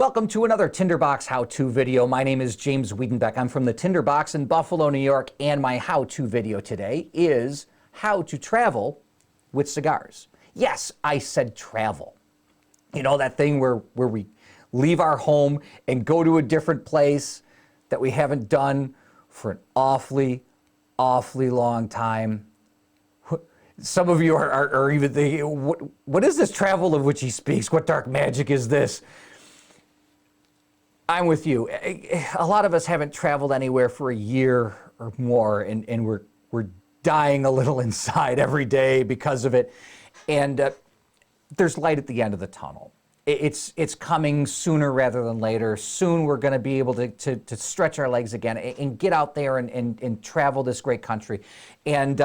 Welcome to another Tinderbox how-to video. My name is James Wiedenbeck. I'm from the Tinderbox in Buffalo, New York, and my how-to video today is how to travel with cigars. Yes, I said travel. You know, that thing where we leave our home and go to a different place that we haven't done for an awfully long time. Some of you are even thinking, what is this travel of which he speaks? What dark magic is this? I'm with you. A lot of us haven't traveled anywhere for a year or more, and we're dying a little inside every day because of it. And there's light at the end of the tunnel. It's coming sooner rather than later. Soon we're going to be able to stretch our legs again and get out there and travel this great country. And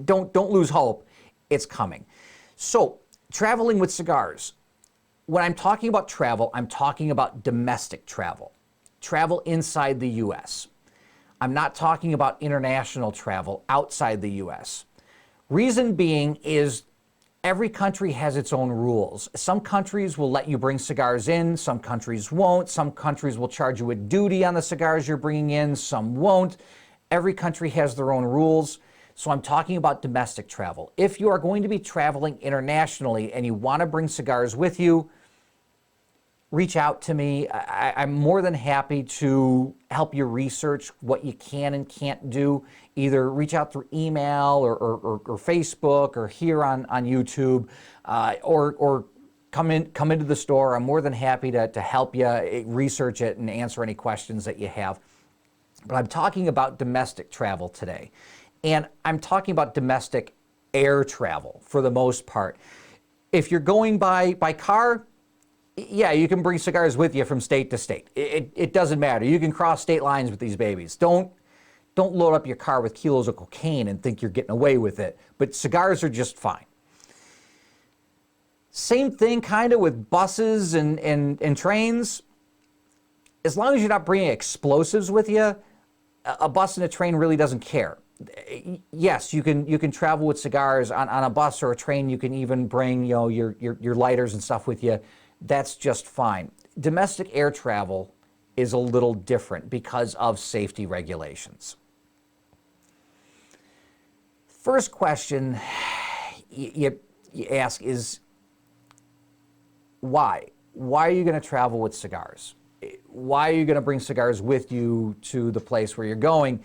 don't lose hope. It's coming. So traveling with cigars. When I'm talking about travel, I'm talking about domestic travel, travel inside the U.S. I'm not talking about international travel outside the U.S. Reason being is every country has its own rules. Some countries will let you bring cigars in, some countries won't. Some countries will charge you a duty on the cigars you're bringing in, some won't. Every country has their own rules. So I'm talking about domestic travel. If you are going to be traveling internationally and you want to bring cigars with you, reach out to me. I'm more than happy to help you research what you can and can't do. Either reach out through email or Facebook or here on YouTube, or come into the store. I'm more than happy to help you research it and answer any questions that you have. But I'm talking about domestic travel today. And I'm talking about domestic air travel for the most part. If you're going by car, yeah, you can bring cigars with you from state to state. It doesn't matter. You can cross state lines with these babies. Don't load up your car with kilos of cocaine and think you're getting away with it. But cigars are just fine. Same thing kind of with buses and trains. As long as you're not bringing explosives with you, a bus and a train really doesn't care. Yes, you can travel with cigars on a bus or a train. You can even bring your lighters and stuff with you. That's just fine. Domestic air travel is a little different because of safety regulations. First question you ask is why? Why are you going to travel with cigars? Why are you going to bring cigars with you to the place where you're going?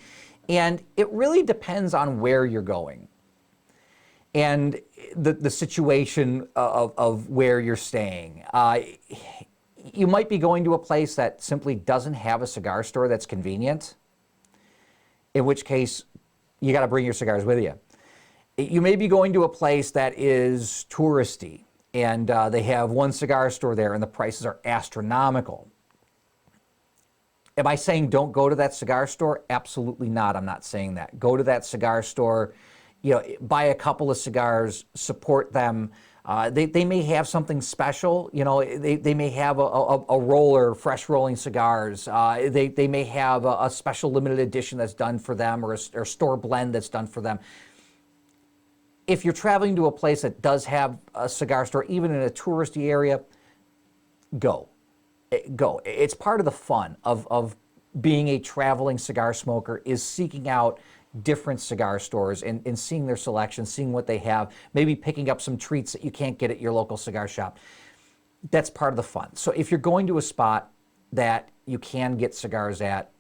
And it really depends on where you're going and the situation of where you're staying. You might be going to a place that simply doesn't have a cigar store that's convenient, in which case you got to bring your cigars with you. You may be going to a place that is touristy and they have one cigar store there and the prices are astronomical. Am I saying don't go to that cigar store? Absolutely not. I'm not saying that. Go to that cigar store, buy a couple of cigars, support them. They may have something special. They may have a roller, fresh rolling cigars. They may have a special limited edition that's done for them or a store blend that's done for them. If you're traveling to a place that does have a cigar store, even in a touristy area, go. It's part of the fun of being a traveling cigar smoker is seeking out different cigar stores and seeing their selection, seeing what they have, maybe picking up some treats that you can't get at your local cigar shop. That's part of the fun. So if you're going to a spot that you can get cigars at,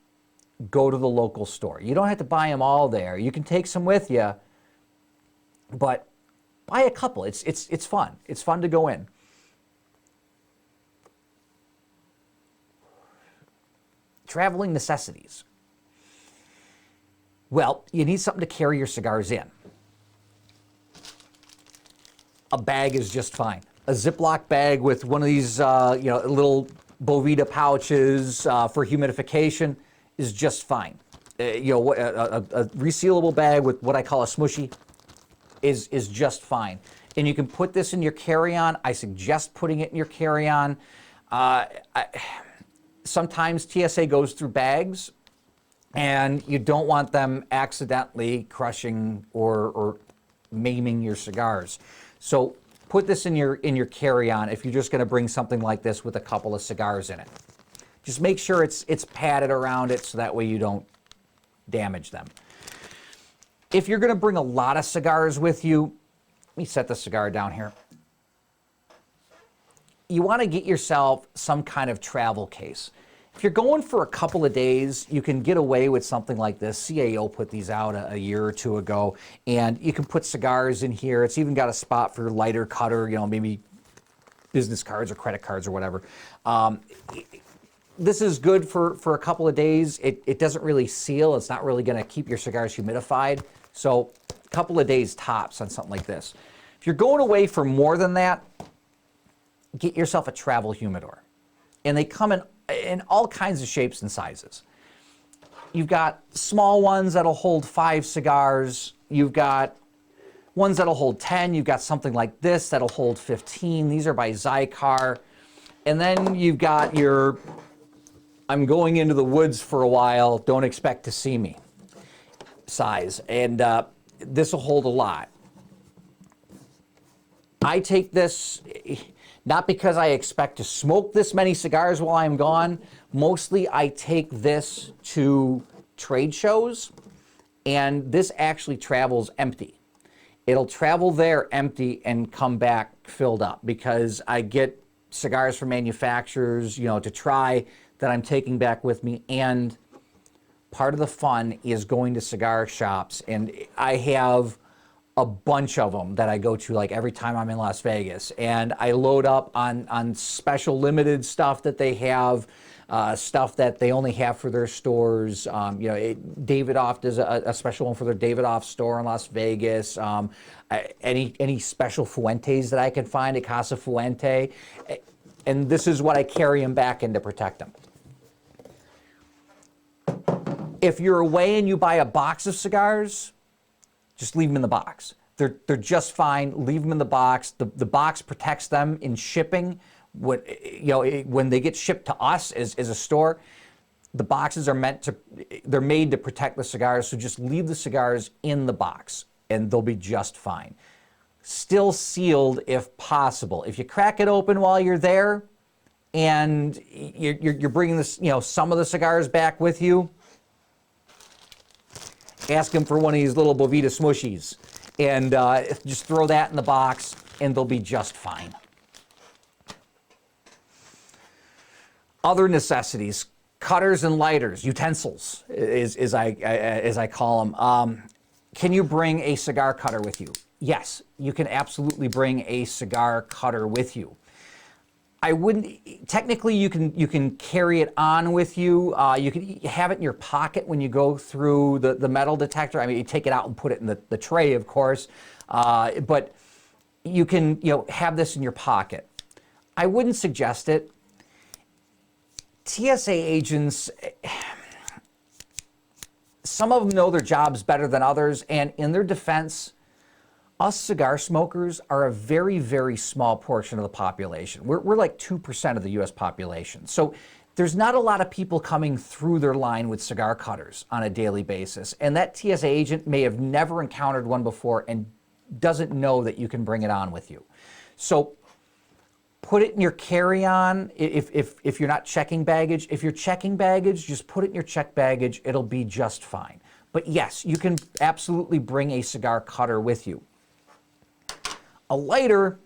go to the local store. You don't have to buy them all there. You can take some with you, but buy a couple. It's fun. It's fun to go in. Traveling necessities. Well, you need something to carry your cigars in. A bag is just fine. A Ziploc bag with one of these, little Bovita pouches for humidification is just fine. A resealable bag with what I call a smushy is just fine. And you can put this in your carry-on. I suggest putting it in your carry-on. Sometimes TSA goes through bags, and you don't want them accidentally crushing or maiming your cigars. So put this in your carry-on if you're just going to bring something like this with a couple of cigars in it. Just make sure it's padded around it so that way you don't damage them. If you're going to bring a lot of cigars with you, let me set the cigar down here. You want to get yourself some kind of travel case. If you're going for a couple of days, you can get away with something like this. CAO put these out a year or two ago, and you can put cigars in here. It's even got a spot for lighter cutter, you know, maybe business cards or credit cards or whatever. This is good for a couple of days. It doesn't really seal. It's not really going to keep your cigars humidified. So a couple of days tops on something like this. If you're going away for more than that, get yourself a travel humidor. And they come in all kinds of shapes and sizes. You've got small ones that'll hold 5 cigars. You've got ones that'll hold 10. You've got something like this that'll hold 15. These are by Cigar. And then you've got your, I'm going into the woods for a while, don't expect to see me size. And this will hold a lot. I take this not because I expect to smoke this many cigars while I'm gone. Mostly I take this to trade shows, and this actually travels empty. It'll travel there empty and come back filled up because I get cigars from manufacturers, you know, to try that I'm taking back with me. And part of the fun is going to cigar shops, and I have a bunch of them that I go to like every time I'm in Las Vegas, and I load up on special limited stuff that they have, stuff that they only have for their stores. You know, Davidoff does a special one for their Davidoff store in Las Vegas. Any special Fuentes that I can find at Casa Fuente, and this is what I carry them back in to protect them. If you're away and you buy a box of cigars, just leave them in the box. They're just fine. Leave them in the box. The box protects them in shipping. When, you know, when they get shipped to us as a store, the boxes are they're made to protect the cigars. So just leave the cigars in the box and they'll be just fine. Still sealed if possible. If you crack it open while you're there and you're bringing this, you know, some of the cigars back with you, ask them for one of these little Bovita Smooshies and just throw that in the box and they'll be just fine. Other necessities, cutters and lighters, utensils, as I call them. Can you bring a cigar cutter with you? Yes, you can absolutely bring a cigar cutter with you. I wouldn't, technically you can carry it on with you. You can have it in your pocket when you go through the metal detector. I mean, you take it out and put it in the tray, of course. But you can, you know, have this in your pocket. I wouldn't suggest it. TSA agents, some of them know their jobs better than others, and in their defense, us cigar smokers are a very, very small portion of the population. We're like 2% of the US population. So there's not a lot of people coming through their line with cigar cutters on a daily basis. And that TSA agent may have never encountered one before and doesn't know that you can bring it on with you. So put it in your carry-on if you're not checking baggage. If you're checking baggage, just put it in your check baggage. It'll be just fine. But yes, you can absolutely bring a cigar cutter with you. A lighter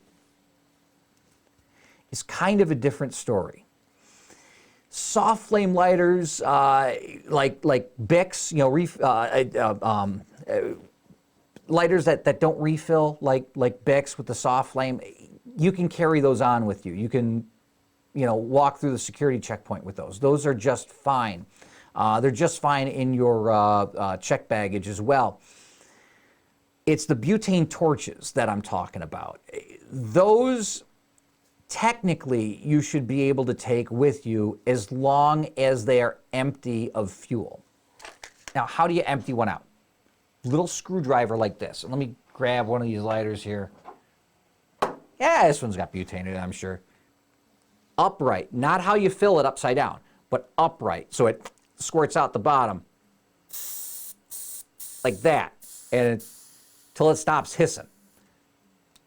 is kind of a different story. Soft flame lighters, like Bics, you know, lighters that don't refill, like Bics with the soft flame, you can carry those on with you. You can, you know, walk through the security checkpoint with those. Those are just fine. They're just fine in your check baggage as well. It's the butane torches that I'm talking about. Those, technically, you should be able to take with you as long as they are empty of fuel. Now, how do you empty one out? Little screwdriver like this. And let me grab one of these lighters here. Yeah, this one's got butane in it, I'm sure. Upright, not how you fill it upside down, but upright. So it squirts out the bottom like that, and till it stops hissing.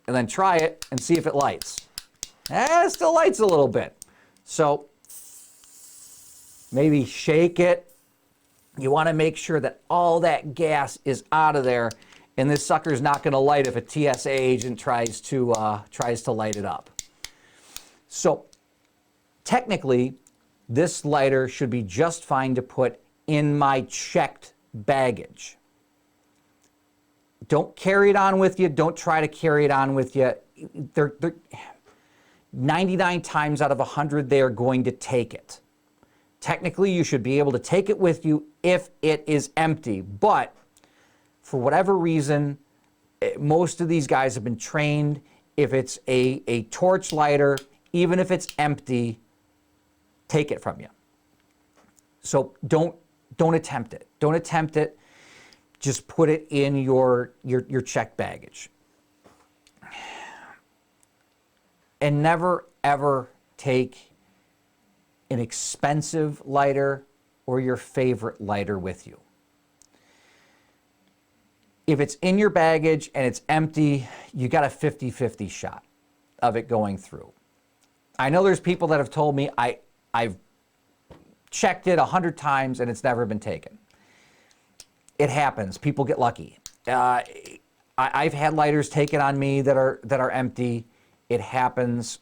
and then try it and see if it lights. It still lights a little bit. So maybe shake it. You want to make sure that all that gas is out of there, and this sucker's not going to light if a TSA agent tries to light it up. So technically, this lighter should be just fine to put in my checked baggage. Don't carry it on with you. Don't try to carry it on with you. They're 99 times out of 100, they are going to take it. Technically, you should be able to take it with you if it is empty. But for whatever reason, most of these guys have been trained. If it's a torch lighter, even if it's empty, take it from you. So don't attempt it. Don't attempt it. Just put it in your checked baggage. And never, ever take an expensive lighter or your favorite lighter with you. If it's in your baggage and it's empty, you got a 50-50 shot of it going through. I know there's people that have told me I've checked it 100 times and it's never been taken. It happens. People get lucky. I've had lighters taken on me that are empty. It happens.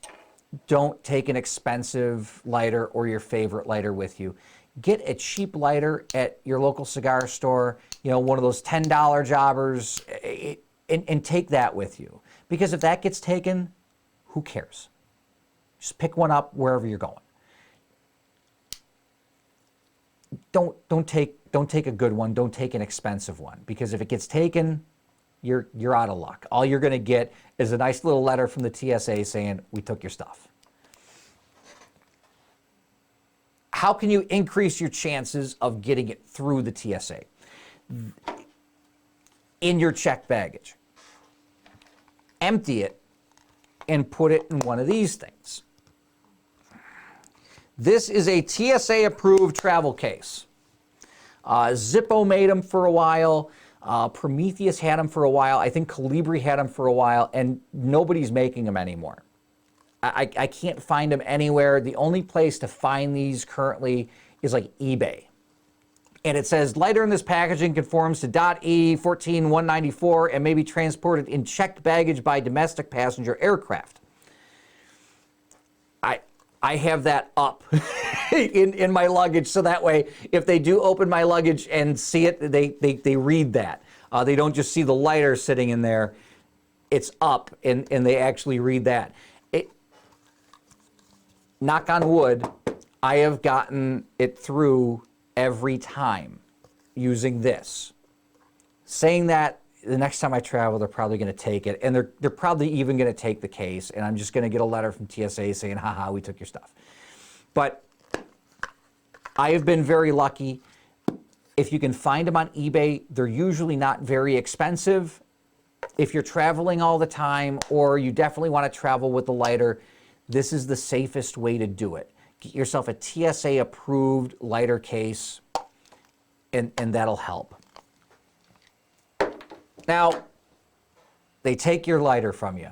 Don't take an expensive lighter or your favorite lighter with you. Get a cheap lighter at your local cigar store, one of those $10 jobbers, and take that with you. Because if that gets taken, who cares? Just pick one up wherever you're going. Don't take a good one. Don't take an expensive one, because if it gets taken, you're out of luck. All you're going to get is a nice little letter from the TSA saying, we took your stuff. How can you increase your chances of getting it through the TSA? In your checked baggage. Empty it and put it in one of these things. This is a TSA approved travel case. Zippo made them for a while. Prometheus had them for a while. I think Colibri had them for a while, and nobody's making them anymore. I can't find them anywhere. The only place to find these currently is like eBay. And it says, lighter in this packaging conforms to .E 14194 and may be transported in checked baggage by domestic passenger aircraft. I have that up in my luggage, so that way, if they do open my luggage and see it, they read that. They don't just see the lighter sitting in there. It's up, and they actually read that. Knock on wood, I have gotten it through every time using this. Saying that, the next time I travel, they're probably going to take it, and they're probably even going to take the case, and I'm just going to get a letter from TSA saying, haha, we took your stuff. But I have been very lucky. If you can find them on eBay, they're usually not very expensive. If you're traveling all the time, or you definitely want to travel with the lighter, this is the safest way to do it. Get yourself a TSA-approved lighter case, and that'll help. Now, they take your lighter from you.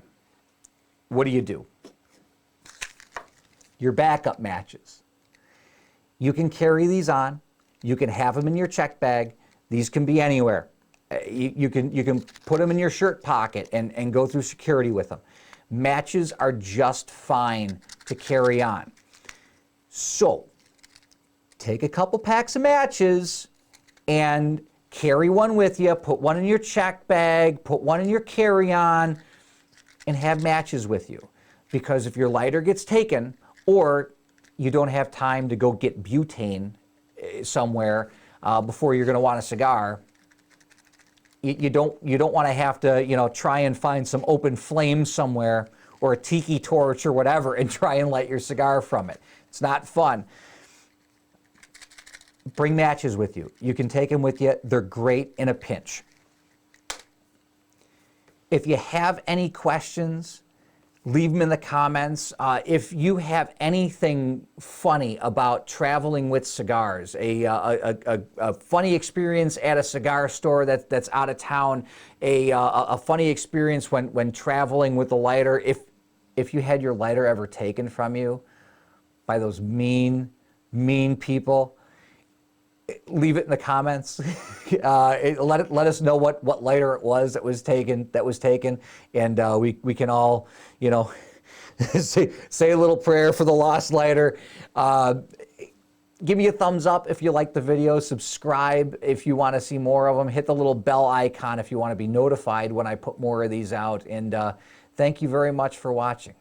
What do? Your backup matches. You can carry these on. You can have them in your check bag. These can be anywhere. You can put them in your shirt pocket and go through security with them. Matches are just fine to carry on. So, take a couple packs of matches and carry one with you, put one in your check bag, put one in your carry-on, and have matches with you. Because if your lighter gets taken, or you don't have time to go get butane somewhere before you're going to want a cigar, you don't want to have to try and find some open flame somewhere or a tiki torch or whatever and try and light your cigar from it. It's not fun. Bring matches with you. You can take them with you. They're great in a pinch. If you have any questions, Leave them in the comments. If you have anything funny about traveling with cigars, a funny experience at a cigar store that's out of town, a funny experience when traveling with a lighter, if you had your lighter ever taken from you by those mean people, leave it in the comments. Let us know what lighter it was that was taken, and we can all, you know, say a little prayer for the lost lighter. Give me a thumbs up if you like the video. Subscribe if you want to see more of them. Hit the little bell icon if you want to be notified when I put more of these out. And thank you very much for watching.